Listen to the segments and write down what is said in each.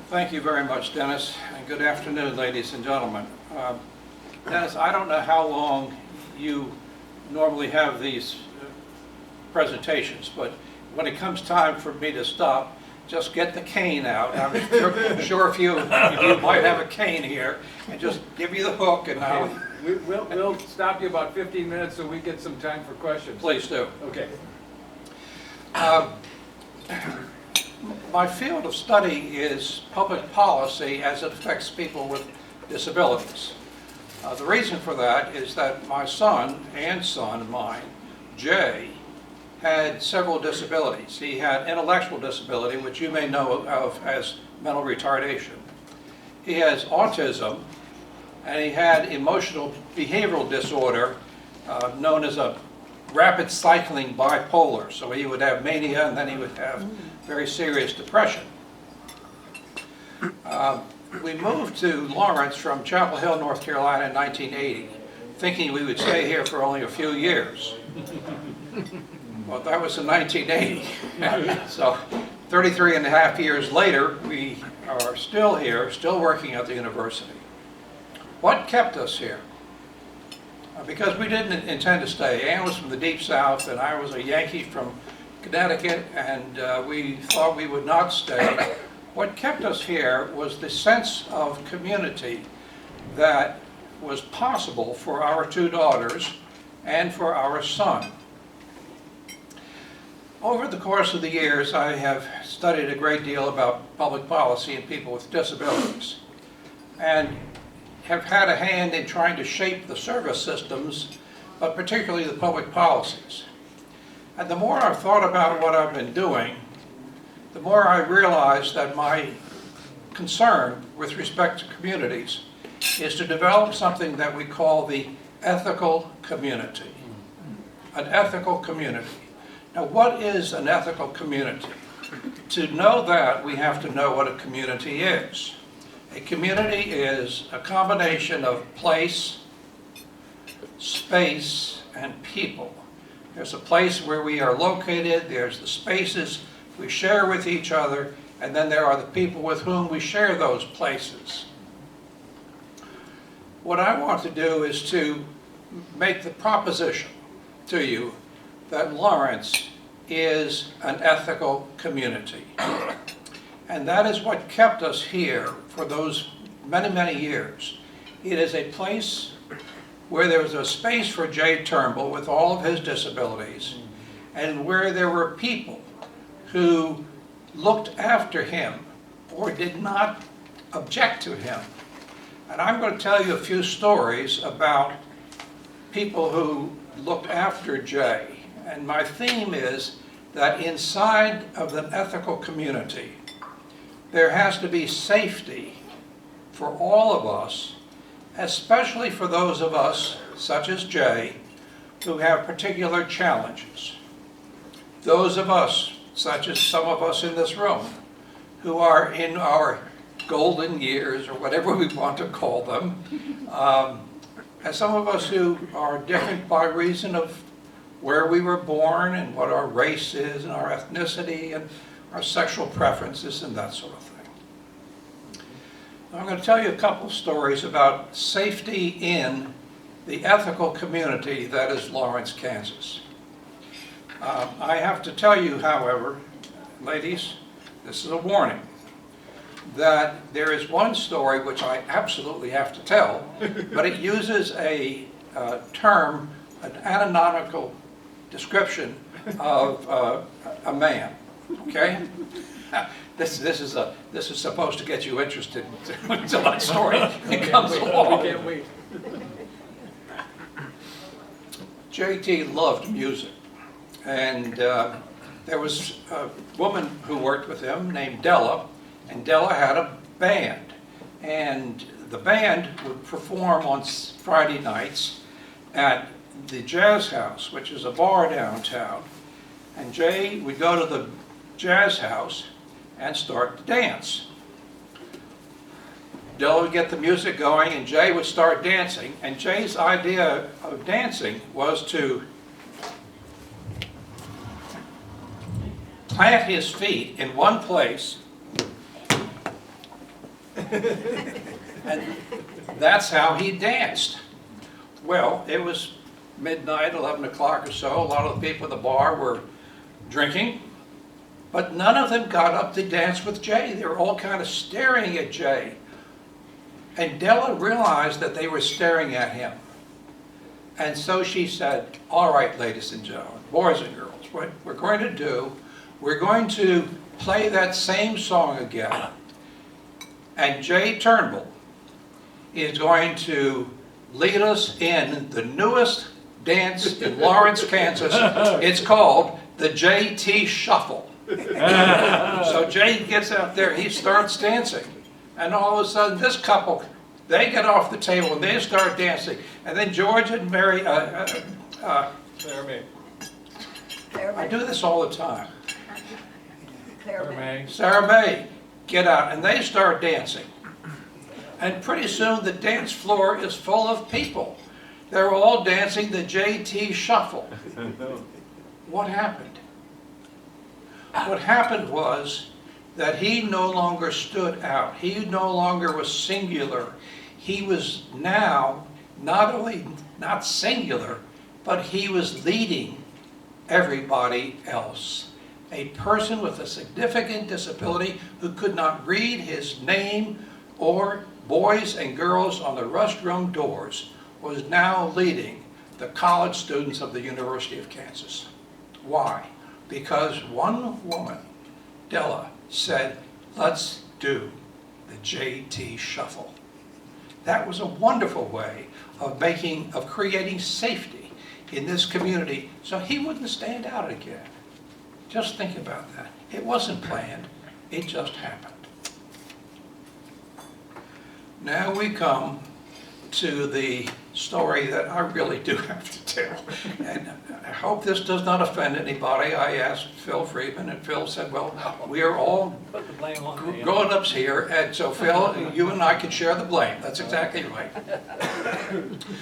Thank you very much, Dennis, and good afternoon, ladies and gentlemen. Dennis, I don't know how long you normally have these presentations, but when it comes time for me to stop, just get the cane out. I'm sure if you might have a cane here, and just give me the hook and I'll... We'll stop you about 15 minutes so we get some time for questions. Please do. Okay. My field of study is public policy as it affects people with disabilities. The reason for that is that my son and son of mine, Jay, had several disabilities. He had intellectual disability, which you may know of as mental retardation. He has autism, and he had emotional behavioral disorder known as a rapid cycling bipolar. So he would have mania and then he would have very serious depression. We moved to Lawrence from Chapel Hill, North Carolina in 1980, thinking we would stay here for only a few years. Well, that was in 1980. So 33 and a half years later, we are still here, still working at the university. What kept us here? Because we didn't intend to stay. Ann was from the Deep South, and I was a Yankee from Connecticut, and we thought we would not stay. What kept us here was the sense of community that was possible for our two daughters and for our son. Over the course of the years, I have studied a great deal about public policy and people with disabilities, and have had a hand in trying to shape the service systems, but particularly the public policies. And the more I've thought about what I've been doing, the more I realize that my concern with respect to communities is to develop something that we call the ethical community. An ethical community. Now, what is an ethical community? To know that, we have to know what a community is. A community is a combination of place, space, and people. There's a place where we are located, there's the spaces we share with each other, and then there are the people with whom we share those places. What I want to do is to make the proposition to you that Lawrence is an ethical community. And that is what kept us here for those many, many years. It is a place where there was a space for Rud Turnbull with all of his disabilities, and where there were people who looked after him or did not object to him. And I'm going to tell you a few stories about people who looked after Jay. And my theme is that inside of an ethical community, there has to be safety for all of us, especially for those of us, such as Jay, who have particular challenges. Those of us, such as some of us in this room, who are in our golden years, or whatever we want to call them, and some of us who are different by reason of where we were born and what our race is and our ethnicity and our sexual preferences and that sort of thing. I'm going to tell you a couple of stories about safety in the ethical community that is Lawrence, Kansas. I have to tell you, however, ladies, this is a warning, that there is one story which I absolutely have to tell, but it uses a term, an anatomical description of a man. Okay? This is supposed to get you interested until that story comes along. We can't wait. JT loved music, and there was a woman who worked with him named Della, and Della had a band, and the band would perform on Friday nights at the Jazz House, which is a bar downtown, and Jay would go to the Jazz House and start to dance. Della would get the music going and Jay would start dancing, and Jay's idea of dancing was to plant his feet in one place And that's how he danced. Well, it was midnight, 11 o'clock or so. A lot of the people at the bar were drinking, but none of them got up to dance with Jay. They were all kind of staring at Jay. And Della realized that they were staring at him. And so she said, all right, ladies and gentlemen, boys and girls, what we're going to do, we're going to play that same song again. And Jay Turnbull is going to lead us in the newest dance in Lawrence, Kansas. It's called the JT Shuffle. So Jay gets out there, he starts dancing. And all of a sudden, this couple, they get off the table and they start dancing. And then George and Mary, Sarah May. I do this all the time. Sarah May. Sarah May get out and they start dancing. And pretty soon the dance floor is full of people. They're all dancing the JT Shuffle. What happened? What happened was that he no longer stood out. He no longer was singular. He was now not only not singular, but he was leading everybody else. A person with a significant disability who could not read his name or boys and girls on the restroom doors was now leading the college students of the University of Kansas. Why? Because one woman, Della, said, let's do the JT Shuffle. That was a wonderful way of creating safety in this community so he wouldn't stand out again. Just think about that. It wasn't planned, it just happened. Now we come to the story that I really do have to tell. And I hope this does not offend anybody. I asked Phil Friedman, and Phil said, well, we are all Put the blame on me. grown-ups here, and so Phil, you and I can share the blame. That's exactly right.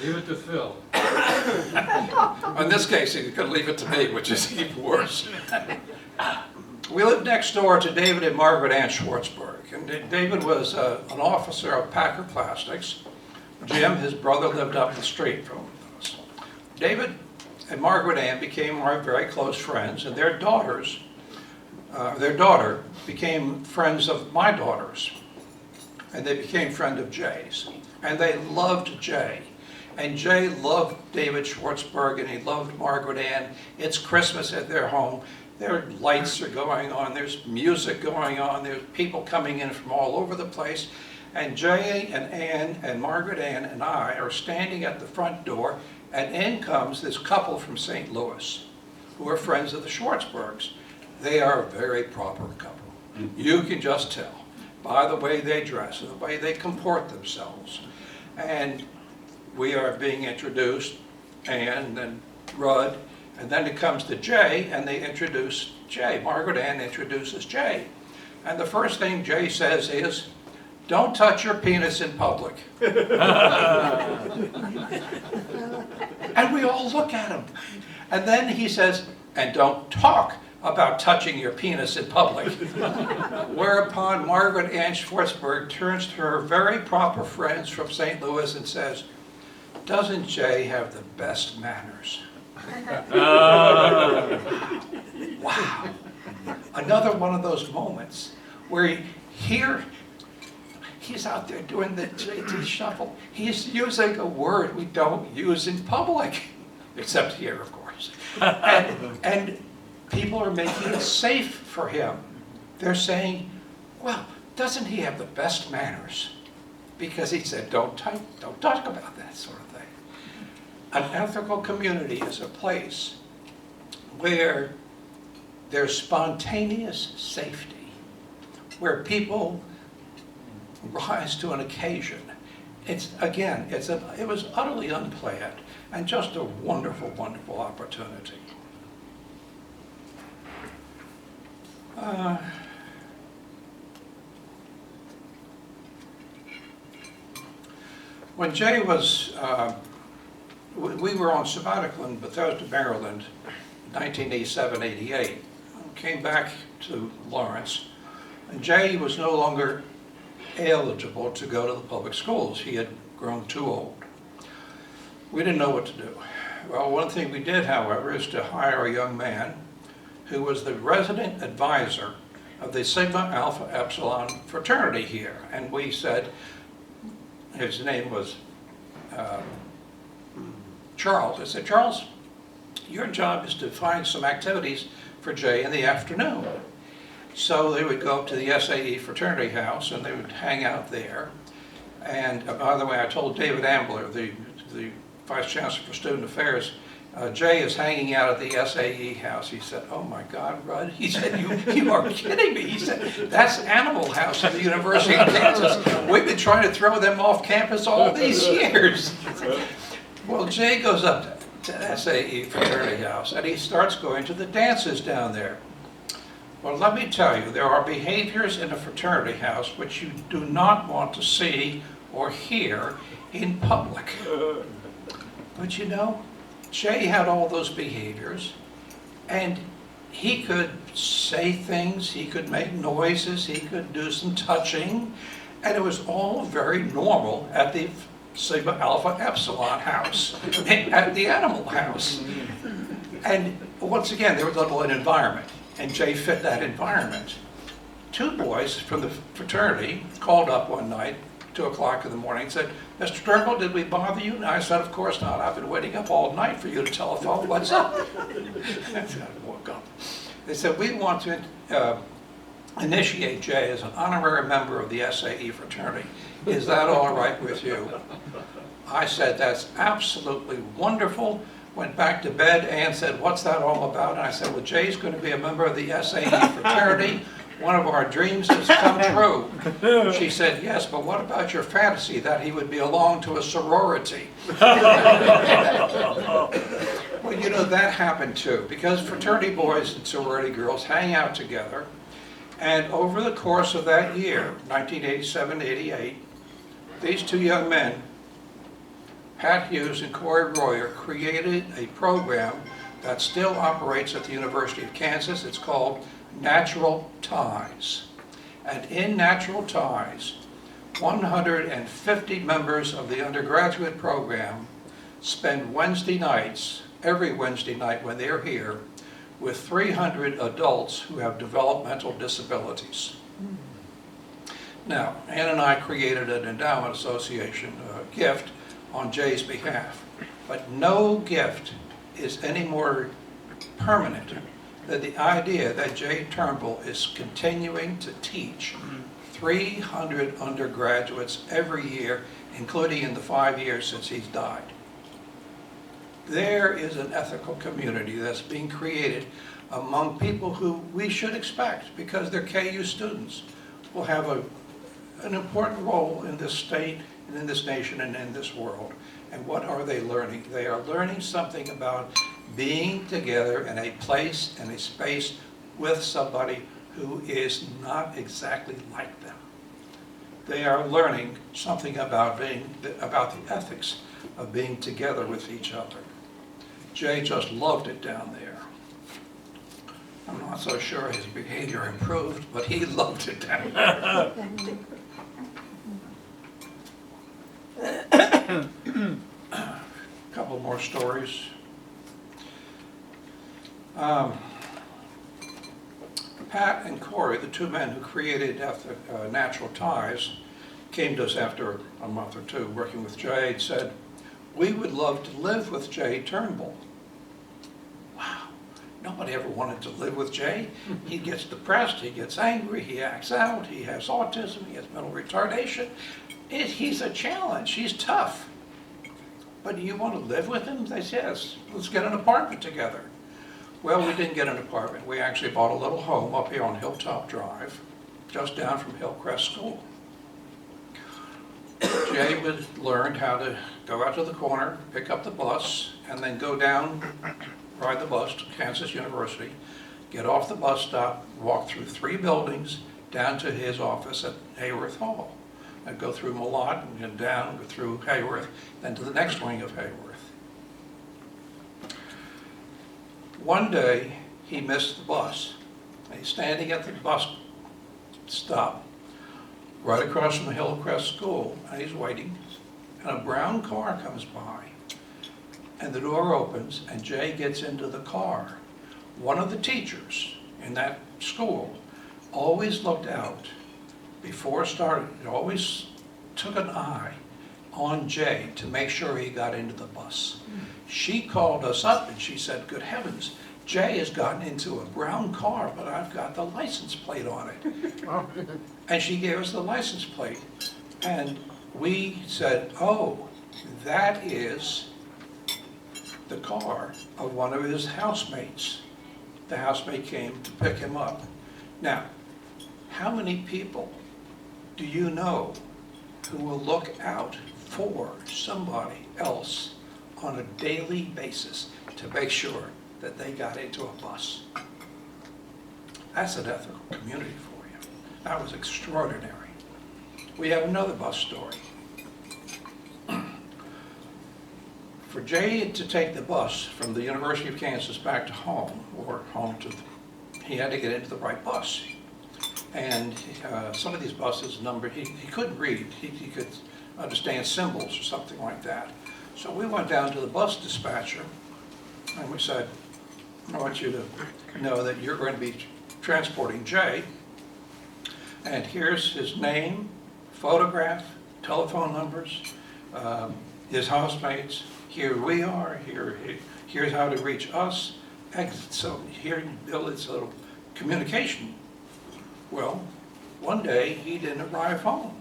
Leave it to Phil. In this case, you could leave it to me, which is even worse. We lived next door to David and Margaret Ann Schwartzberg. And David was an officer of Packer Plastics. Jim, his brother, lived up the street from us. David and Margaret Ann became our very close friends, and their daughter became friends of my daughters. And they became friends of Jay's. And they loved Jay. And Jay loved David Schwartzberg, and he loved Margaret Ann. It's Christmas at their home. Their lights are going on, there's music going on, there's people coming in from all over the place. And Jay and Ann and Margaret Ann and I are standing at the front door, and in comes this couple from St. Louis, who are friends of the Schwartzbergs. They are a very proper couple. You can just tell by the way they dress and the way they comport themselves. And we are being introduced, and then Rud, and then it comes to Jay, and they introduce Jay. Margaret Ann introduces Jay. And the first thing Jay says is, don't touch your penis in public. And we all look at him. And then he says, and don't talk about touching your penis in public. Whereupon Margaret Ann Schwartzberg turns to her very proper friends from St. Louis and says, doesn't Jay have the best manners? Wow. Another one of those moments where he's out there doing the JT Shuffle. He's using a word we don't use in public, except here, of course. And people are making it safe for him. They're saying, well, doesn't he have the best manners? Because he said, don't talk about that sort of thing. An ethical community is a place where there's spontaneous safety, where people rise to an occasion. It was utterly unplanned and just a wonderful, wonderful opportunity. When Jay was, we were on sabbatical in Bethesda, Maryland, 1987-88. Came back to Lawrence, and Jay was no longer eligible to go to the public schools. He had grown too old. We didn't know what to do. Well, one thing we did, however, is to hire a young man who was the resident advisor of the Sigma Alpha Epsilon fraternity here. And we said, his name was Charles. I said, Charles, your job is to find some activities for Jay in the afternoon. So they would go up to the SAE fraternity house and they would hang out there. And by the way, I told David Ambler, the Vice Chancellor for Student Affairs, Jay is hanging out at the SAE house. He said, oh my God, Rud. He said, you are kidding me. He said, that's Animal House at the University of Kansas. We've been trying to throw them off campus all these years. Well, Jay goes up to SAE fraternity house and he starts going to the dances down there. Well, let me tell you, there are behaviors in a fraternity house which you do not want to see or hear in public. But you know, Jay had all those behaviors, and he could say things, he could make noises, he could do some touching, and it was all very normal at the Sigma Alpha Epsilon house, at the Animal House. And once again, there was an environment, and Jay fit that environment. Two boys from the fraternity called up one night, 2 o'clock in the morning, and said, Mr. Turnbull, did we bother you? And I said, of course not. I've been waiting up all night for you to telephone. What's up? I woke up. They said, we want to initiate Jay as an honorary member of the SAE fraternity. Is that all right with you? I said, that's absolutely wonderful. Went back to bed. Ann said, what's that all about? And I said, well, Jay's going to be a member of the SAE fraternity. One of our dreams has come true. She said, yes, but what about your fantasy that he would belong to a sorority? Well, you know, that happened too, because fraternity boys and sorority girls hang out together. And over the course of that year, 1987-88, these two young men, Pat Hughes and Corey Royer, created a program that still operates at the University of Kansas. It's called Natural Ties. And in Natural Ties, 150 members of the undergraduate program spend Wednesday nights, every Wednesday night when they're here, with 300 adults who have developmental disabilities. Now, Ann and I created an endowment association gift on Jay's behalf, but no gift is any more permanent than the idea that Jay Turnbull is continuing to teach 300 undergraduates every year, including in the 5 years since he's died. There is an ethical community that's being created among people who we should expect, because they're KU students, will have an important role in this state and in this nation and in this world. And what are they learning? They are learning something about being together in a place and a space with somebody who is not exactly like them. They are learning something about the ethics of being together with each other. Jay just loved it down there. I'm not so sure his behavior improved, but he loved it down there. A couple more stories. Pat and Corey, the two men who created Natural Ties, came to us after a month or two working with Jay and said, we would love to live with Jay Turnbull. Wow, nobody ever wanted to live with Jay. He gets depressed, he gets angry, he acts out, he has autism, he has mental retardation. He's a challenge, he's tough. But do you want to live with him? They said, yes, let's get an apartment together. Well, we didn't get an apartment. We actually bought a little home up here on Hilltop Drive, just down from Hillcrest School. Jay learned how to go out to the corner, pick up the bus, and then go down, ride the bus to Kansas University, get off the bus stop, walk through 3 buildings, down to his office at Hayworth Hall. I'd go through Malott and then down, go through Hayworth, then to the next wing of Hayworth. One day, he missed the bus. He's standing at the bus stop, right across from the Hillcrest School, and he's waiting, and a brown car comes by, and the door opens, and Jay gets into the car. One of the teachers in that school always looked out before starting, always took an eye on Jay to make sure he got into the bus. She called us up and she said, good heavens, Jay has gotten into a brown car, but I've got the license plate on it. And she gave us the license plate. And we said, oh, that is the car of one of his housemates. The housemate came to pick him up. Now, how many people do you know who will look out for somebody else on a daily basis to make sure that they got into a bus? That's an ethical community for you. That was extraordinary. We have another bus story. For Jay to take the bus from the University of Kansas back to home, or home to, he had to get into the right bus. And some of these buses numbered, he couldn't read, he could understand symbols or something like that. So we went down to the bus dispatcher and we said, I want you to know that you're going to be transporting Jay, and here's his name, photograph, telephone numbers, his housemates, here we are, here's how to reach us. So here you build this little communication. Well, one day he didn't arrive home.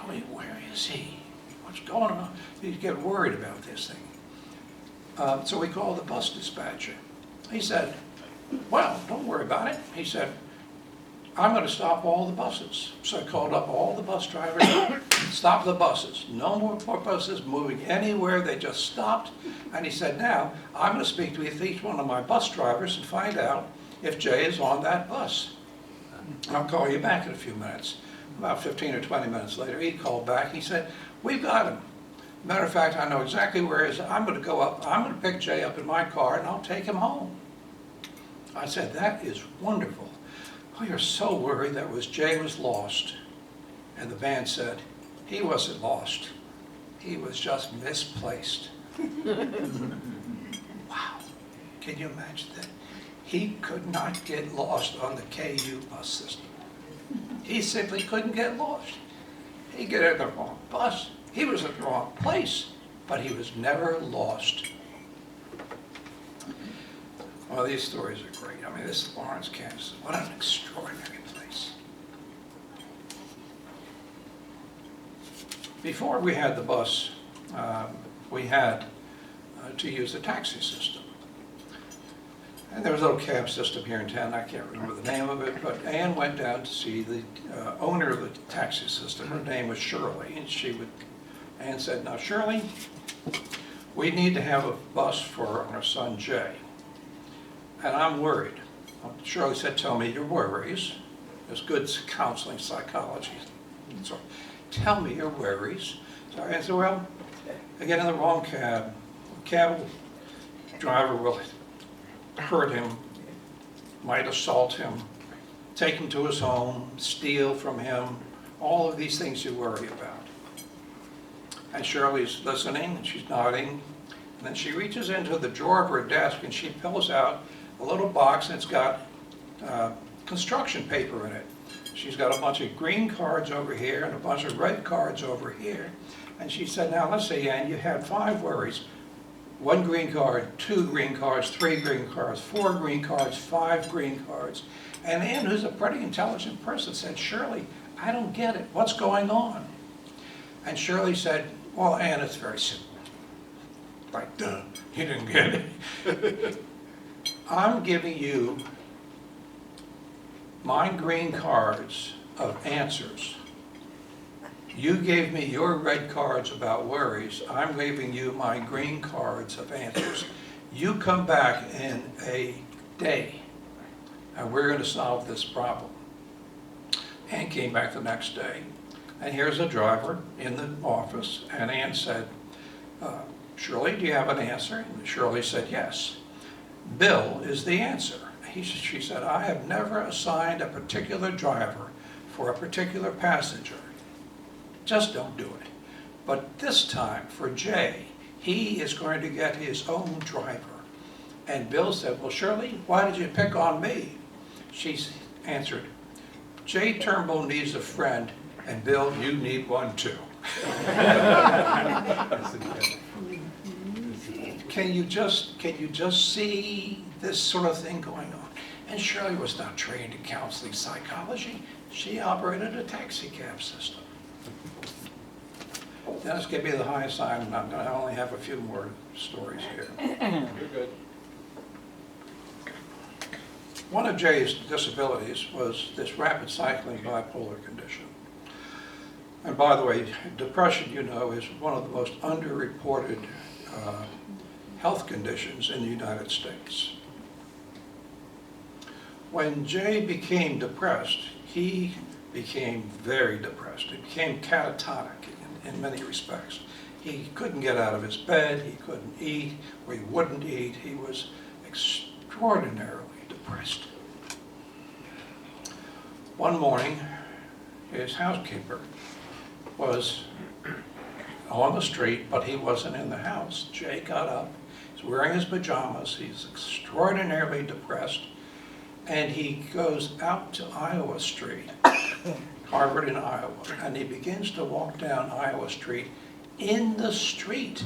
I mean, where is he? What's going on? You get worried about this thing. So we called the bus dispatcher. He said, well, don't worry about it. He said, I'm going to stop all the buses. So I called up all the bus drivers, stop the buses. No more buses moving anywhere. They just stopped. And he said, now, I'm going to speak to each one of my bus drivers and find out if Jay is on that bus. I'll call you back in a few minutes. About 15 or 20 minutes later, he called back. He said, we've got him. Matter of fact, I know exactly where he is. I'm going to go up. I'm going to pick Jay up in my car, and I'll take him home. I said, that is wonderful. We are so worried that Jay was lost. And the van said, he wasn't lost. He was just misplaced. Wow. Can you imagine that? He could not get lost on the KU bus system. He simply couldn't get lost. He'd get in the wrong bus. He was at the wrong place, but he was never lost. Well, these stories are great. I mean, this is Lawrence, Kansas. What an extraordinary place. Before we had the bus, we had to use the taxi system. And there was a little cab system here in town. I can't remember the name of it, but Ann went down to see the owner of the taxi system. Her name was Shirley, and Ann said, now Shirley, we need to have a bus for our son Jay. And I'm worried. Shirley said, tell me your worries. There's good counseling, psychology. So tell me your worries. So I said, well, I get in the wrong cab. The cab driver will hurt him, might assault him, take him to his home, steal from him, all of these things you worry about. And Shirley's listening, and she's nodding, and then she reaches into the drawer of her desk and she pulls out a little box, and it's got construction paper in it. She's got a bunch of green cards over here and a bunch of red cards over here. And she said, now let's see, Ann, you had 5 worries. 1 green card, 2 green cards, 3 green cards, 4 green cards, 5 green cards. And Ann, who's a pretty intelligent person, said, Shirley, I don't get it. What's going on? And Shirley said, well, Ann, it's very simple. Like, duh, you didn't get it. I'm giving you my green cards of answers. You gave me your red cards about worries. I'm giving you my green cards of answers. You come back in a day, and we're going to solve this problem. Ann came back the next day, and here's a driver in the office, and Ann said, Shirley, do you have an answer? And Shirley said, yes. Bill is the answer. She said, I have never assigned a particular driver for a particular passenger, just don't do it. But this time, for Jay, he is going to get his own driver. And Bill said, well, Shirley, why did you pick on me? She answered, Jay Turnbull needs a friend, and Bill, you need one too. Can you just see this sort of thing going on? And Shirley was not trained in counseling psychology. She operated a taxi cab system. Dennis, give me the high sign, and I'm going to only have a few more stories here. You're good. One of Jay's disabilities was this rapid cycling bipolar condition. And by the way, depression, you know, is one of the most underreported health conditions in the United States. When Jay became depressed, he became very depressed. He became catatonic in many respects. He couldn't get out of his bed, he couldn't eat, or he wouldn't eat. He was extraordinarily depressed. One morning, his housekeeper was on the street, but he wasn't in the house. Jay got up, he's wearing his pajamas, he's extraordinarily depressed, and he goes out to Iowa Street, Harvard in Iowa, and he begins to walk down Iowa Street in the street,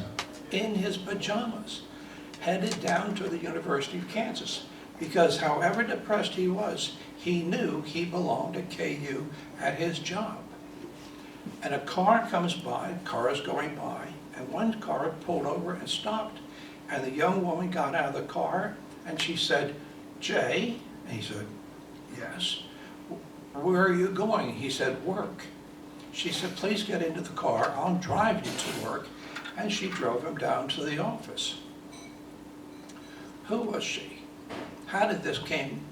in his pajamas, headed down to the University of Kansas. Because however depressed he was, he knew he belonged at KU at his job. And a car comes by, cars going by, and one car pulled over and stopped. And the young woman got out of the car and she said, Jay? And he said, yes. Where are you going? He said, work. She said, please get into the car, I'll drive you to work. And she drove him down to the office. Who was she? How did this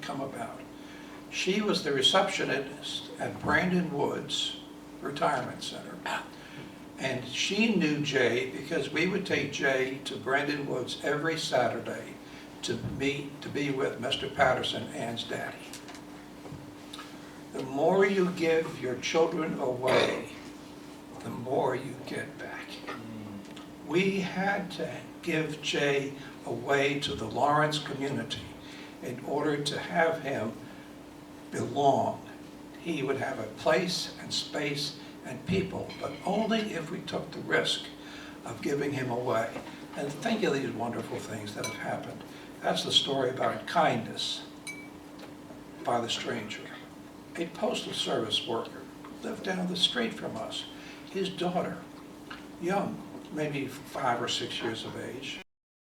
come about? She was the receptionist at Brandon Woods Retirement Center. And she knew Jay because we would take Jay to Brandon Woods every Saturday to be with Mr. Patterson, Ann's daddy. The more you give your children away, the more you get back. We had to give Jay away to the Lawrence community in order to have him belong. He would have a place and space and people, but only if we took the risk of giving him away. And think of these wonderful things that have happened. That's the story about kindness by the stranger. A postal service worker lived down the street from us. His daughter, young, maybe 5 or 6 years of age,